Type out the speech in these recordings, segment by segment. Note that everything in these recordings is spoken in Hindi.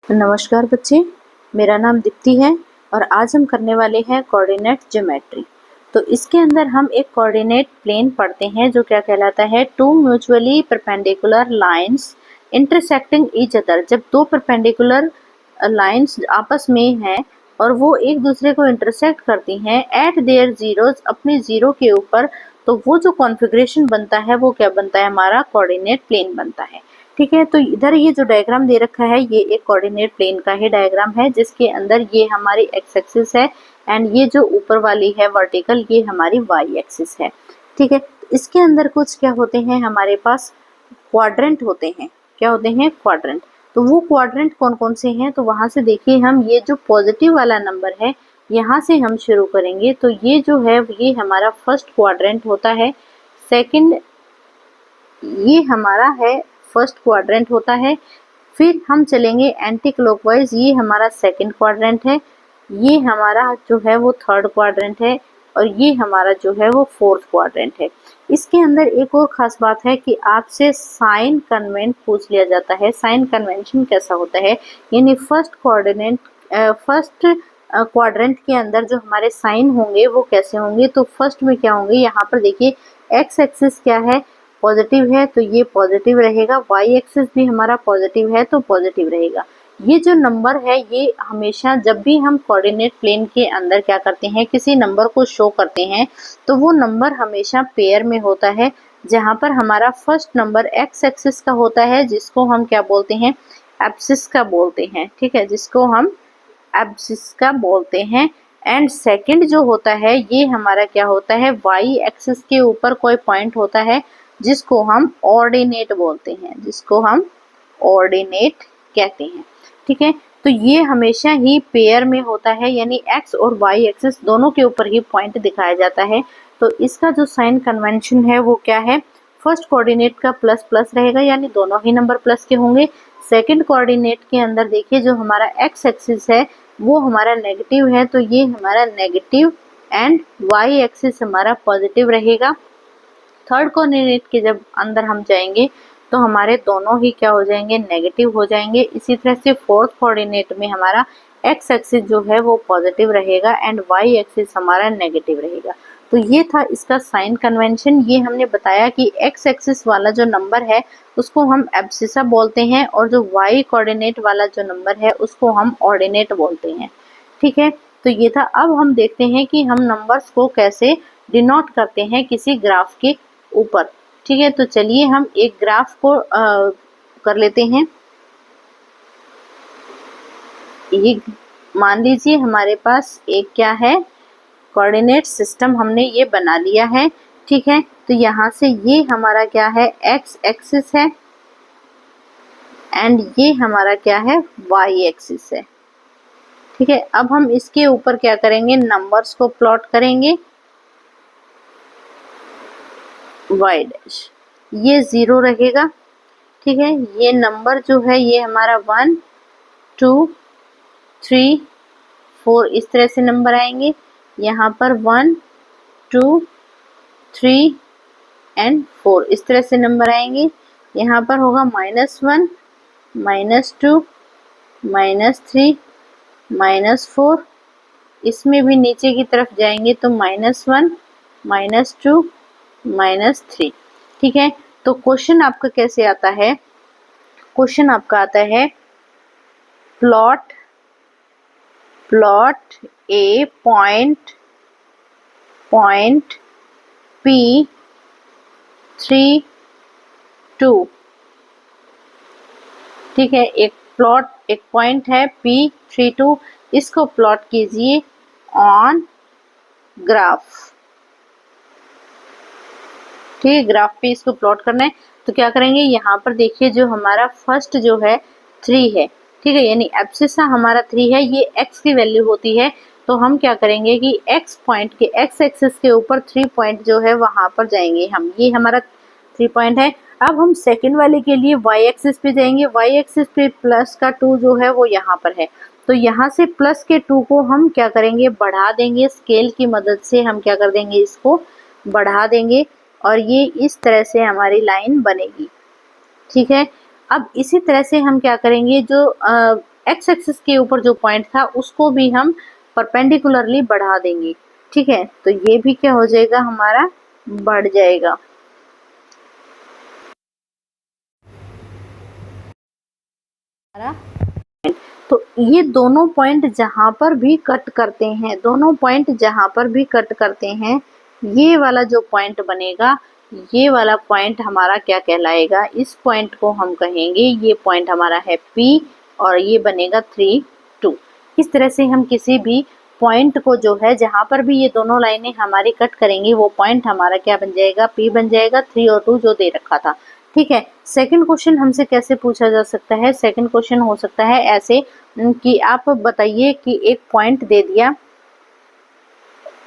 नमस्कार बच्चे, मेरा नाम दीप्ति है और आज हम करने वाले हैं कोऑर्डिनेट ज्योमेट्री। तो इसके अंदर हम एक कोऑर्डिनेट प्लेन पढ़ते हैं जो क्या कहलाता है, two mutually perpendicular lines intersecting each other. जब दो परपेंडिकुलर लाइंस आपस में हैं और वो एक दूसरे को इंटरसेक्ट करती हैं एट देयर जीरोज, अपने जीरो के ऊपर, तो वो जो कॉन्फ़िगरेशन बनता है वो क्या बनता है, हमारा कोऑर्डिनेट प्लेन बनता है। ठीक है, तो इधर ये जो डायग्राम दे रखा है ये एक कोऑर्डिनेट प्लेन का ही डायग्राम है जिसके अंदर ये हमारी एक्स एक्सिस है एंड ये जो ऊपर वाली है वर्टिकल ये हमारी वाई एक्सिस है। ठीक है, इसके अंदर कुछ क्या होते हैं, हमारे पास क्वाड्रेंट होते हैं। क्या होते हैं? क्वाड्रेंट। तो वो क्वाड्रेंट कौन कौन से हैं, तो वहां से देखिए हम ये जो पॉजिटिव वाला नंबर है यहाँ से हम शुरू करेंगे। तो ये जो है ये हमारा फर्स्ट क्वाड्रेंट होता है। सेकंड ये हमारा है फर्स्ट क्वाड्रेंट होता है। फिर हम चलेंगे एंटी क्लॉकवाइज, ये हमारा सेकंड क्वाड्रेंट है। ये हमारा जो है वो थर्ड क्वाड्रेंट है और ये हमारा जो है वो फोर्थ क्वाड्रेंट है। इसके अंदर एक और ख़ास बात है कि आपसे साइन कन्वेंट पूछ लिया जाता है। साइन कन्वेंशन कैसा होता है, यानी फर्स्ट क्वाड्रेंट के अंदर जो हमारे साइन होंगे वो कैसे होंगे। तो फर्स्ट में क्या होंगे, यहाँ पर देखिए एक्स एक्सिस क्या है, पॉजिटिव है तो ये पॉजिटिव रहेगा। वाई एक्सिस भी हमारा पॉजिटिव है तो पॉजिटिव रहेगा। ये जो नंबर है ये हमेशा जब भी हम कोऑर्डिनेट प्लेन के अंदर क्या करते हैं, किसी नंबर को शो करते हैं, तो वो नंबर हमेशा पेयर में होता है। जहाँ पर हमारा फर्स्ट नंबर एक्स एक्सिस का होता है जिसको हम क्या बोलते हैं, एब्सिस का बोलते हैं। ठीक है, जिसको हम एब्सिस का बोलते हैं। एंड सेकंड जो होता है ये हमारा क्या होता है, वाई एक्सिस के ऊपर कोई पॉइंट होता है जिसको हम ऑर्डिनेट बोलते हैं, जिसको हम ऑर्डिनेट कहते हैं। ठीक है, तो ये हमेशा ही पेयर में होता है, यानी एक्स और वाई एक्सिस दोनों के ऊपर ही पॉइंट दिखाया जाता है। तो इसका जो साइन कन्वेंशन है वो क्या है, फर्स्ट कोऑर्डिनेट का प्लस प्लस रहेगा, यानी दोनों ही नंबर प्लस के होंगे। सेकंड कोऑर्डिनेट के अंदर देखिए जो हमारा एक्स एक्सिस है वो हमारा नेगेटिव है तो ये हमारा नेगेटिव एंड वाई एक्सिस हमारा पॉजिटिव रहेगा। थर्ड कोऑर्डिनेट के जब अंदर हम जाएंगे तो हमारे दोनों ही क्या हो जाएंगे, नेगेटिव हो जाएंगे। इसी तरह से फोर्थ कोऑर्डिनेट में हमारा एक्स एक्सिस जो है वो पॉजिटिव रहेगा एंड वाई एक्सिस हमारा नेगेटिव रहेगा। तो ये था इसका साइन कन्वेंशन। ये हमने बताया कि एक्स एक्सिस वाला जो नंबर है उसको हम एब्सिसा बोलते हैं और जो वाई कोऑर्डिनेट वाला जो नंबर है उसको हम ऑर्डिनेट बोलते हैं। ठीक है, तो ये था। अब हम देखते हैं कि हम नंबर्स को कैसे डिनोट करते हैं किसी ग्राफ के ऊपर। ठीक है, तो चलिए हम एक ग्राफ को कर लेते हैं। ये मान लीजिए हमारे पास एक क्या है, कोऑर्डिनेट सिस्टम हमने ये बना लिया है। ठीक है, तो यहाँ से ये हमारा क्या है, एक्स एक्सिस है एंड ये हमारा क्या है, वाई एक्सिस है। ठीक है, अब हम इसके ऊपर क्या करेंगे, नंबर्स को प्लॉट करेंगे। वाई डैश ये 0 रहेगा। ठीक है, ये नंबर जो है ये हमारा 1 2 3 4 इस तरह से नंबर आएंगे। यहाँ पर 1 2 3 एंड 4 इस तरह से नंबर आएंगे। यहाँ पर होगा -1 -2 -3 -4। इसमें भी नीचे की तरफ जाएंगे तो -1 -2 -3। ठीक है, तो क्वेश्चन आपका कैसे आता है, क्वेश्चन आपका आता है प्लॉट ए पॉइंट P 3 2। ठीक है, एक पॉइंट है P 3 2, इसको प्लॉट कीजिए ऑन ग्राफ। ठीक है, ग्राफ पे इसको प्लॉट करना है तो क्या करेंगे, यहाँ पर देखिए जो हमारा फर्स्ट जो है 3 है। ठीक है, यानी एब्सिसा हमारा 3 है, ये x की वैल्यू होती है। तो हम क्या करेंगे कि x पॉइंट के x एक्सिस के ऊपर 3 पॉइंट जो है वहां पर जाएंगे हम, ये हमारा 3 पॉइंट है। अब हम सेकंड वाले के लिए y एक्सिस पे जाएंगे। y एक्सिस पे प्लस का 2 जो है वो यहाँ पर है, तो यहाँ से प्लस के 2 को हम क्या करेंगे, बढ़ा देंगे। स्केल की मदद से हम क्या कर देंगे, इसको बढ़ा देंगे और ये इस तरह से हमारी लाइन बनेगी। ठीक है, अब इसी तरह से हम क्या करेंगे, जो एक्स एक्सिस के ऊपर जो पॉइंट था उसको भी हम परपेंडिकुलरली बढ़ा देंगे। ठीक है, तो ये भी क्या हो जाएगा, हमारा बढ़ जाएगा। तो ये दोनों पॉइंट जहां पर भी कट करते हैं, दोनों पॉइंट जहां पर भी कट करते हैं, ये वाला जो पॉइंट बनेगा, ये वाला पॉइंट हमारा क्या कहलाएगा, इस पॉइंट को हम कहेंगे, ये पॉइंट हमारा है P और ये बनेगा 3, 2। इस तरह से हम किसी भी पॉइंट को जो है जहां पर भी ये दोनों लाइनें हमारी कट करेंगी, वो पॉइंट हमारा क्या बन जाएगा, P बन जाएगा, 3 और 2 जो दे रखा था। ठीक है, सेकंड क्वेश्चन हमसे कैसे पूछा जा सकता है, सेकंड क्वेश्चन हो सकता है ऐसे कि आप बताइए कि एक पॉइंट दे दिया,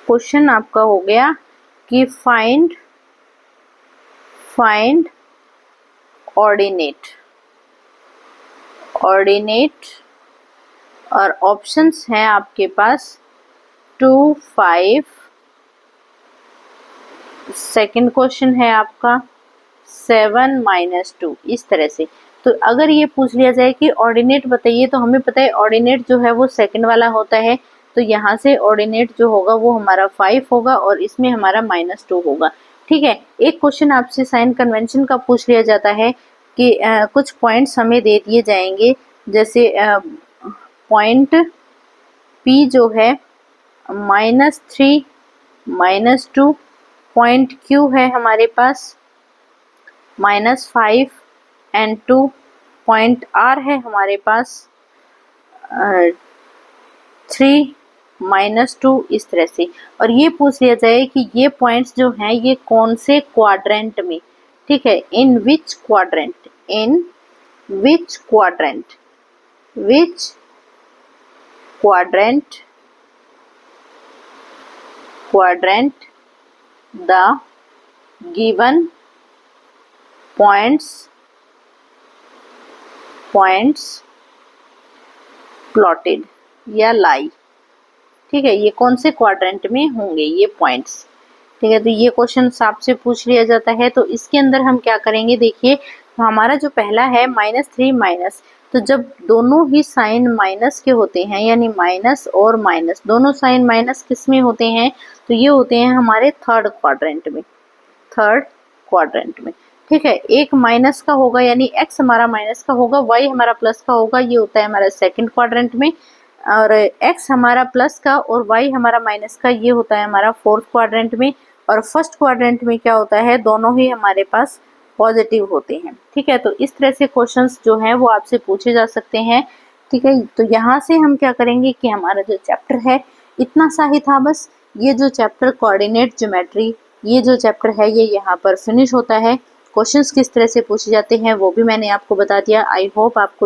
क्वेश्चन आपका हो गया कि फाइंड ऑर्डिनेट और ऑप्शंस हैं आपके पास 2, 5। सेकंड क्वेश्चन है आपका 7 - 2। इस तरह से तो अगर ये पूछ लिया जाए कि ऑर्डिनेट बताइए, तो हमें पता है ऑर्डिनेट जो है वो सेकंड वाला होता है, तो यहाँ से ऑर्डिनेट जो होगा वो हमारा 5 होगा और इसमें हमारा -2 होगा। ठीक है, एक क्वेश्चन आपसे साइन कन्वेंशन का पूछ लिया जाता है कि कुछ पॉइंट्स हमें दे दिए जाएंगे, जैसे पॉइंट P जो है -3, -2, पॉइंट Q है हमारे पास -5 and 2, पॉइंट R है हमारे पास 3 -2, इस तरह से। और ये पूछ लिया जाए कि ये पॉइंट्स जो हैं ये कौन से क्वाड्रेंट में, ठीक है, in which quadrant the given points plotted या लाई। ठीक है, ये कौन से क्वाड्रेंट में होंगे ये पॉइंट्स। ठीक है, तो ये क्वेश्चन आपसे पूछ लिया जाता है। तो इसके अंदर हम क्या करेंगे, देखिए तो हमारा जो पहला है -3 माइनस, तो जब दोनों ही साइन माइनस के होते हैं, यानी माइनस और माइनस दोनों साइन माइनस किस में होते हैं, तो ये होते हैं हमारे थर्ड क्वाड्रेंट में। ठीक है, एक माइनस का होगा यानी x हमारा माइनस का होगा, y हमारा प्लस का होगा, ये होता है हमारा सेकंड क्वाड्रेंट में, और x हमारा प्लस का और y हमारा माइनस का, ये होता है हमारा फोर्थ क्वाड्रेंट में। और फर्स्ट क्वाड्रेंट में क्या होता है, दोनों ही हमारे पास पॉजिटिव होते हैं। ठीक है, तो इस तरह से क्वेश्चंस जो हैं वो आपसे पूछे जा सकते हैं। ठीक है, तो यहाँ से हम क्या करेंगे कि हमारा जो चैप्टर है इतना सा ही था बस। ये जो चैप्टर कोऑर्डिनेट ज्योमेट्री, ये जो चैप्टर है ये यहाँ पर फिनिश होता है। क्वेश्चंस किस तरह से पूछे जाते हैं वो भी मैंने आपको बता दिया। आई होप आपको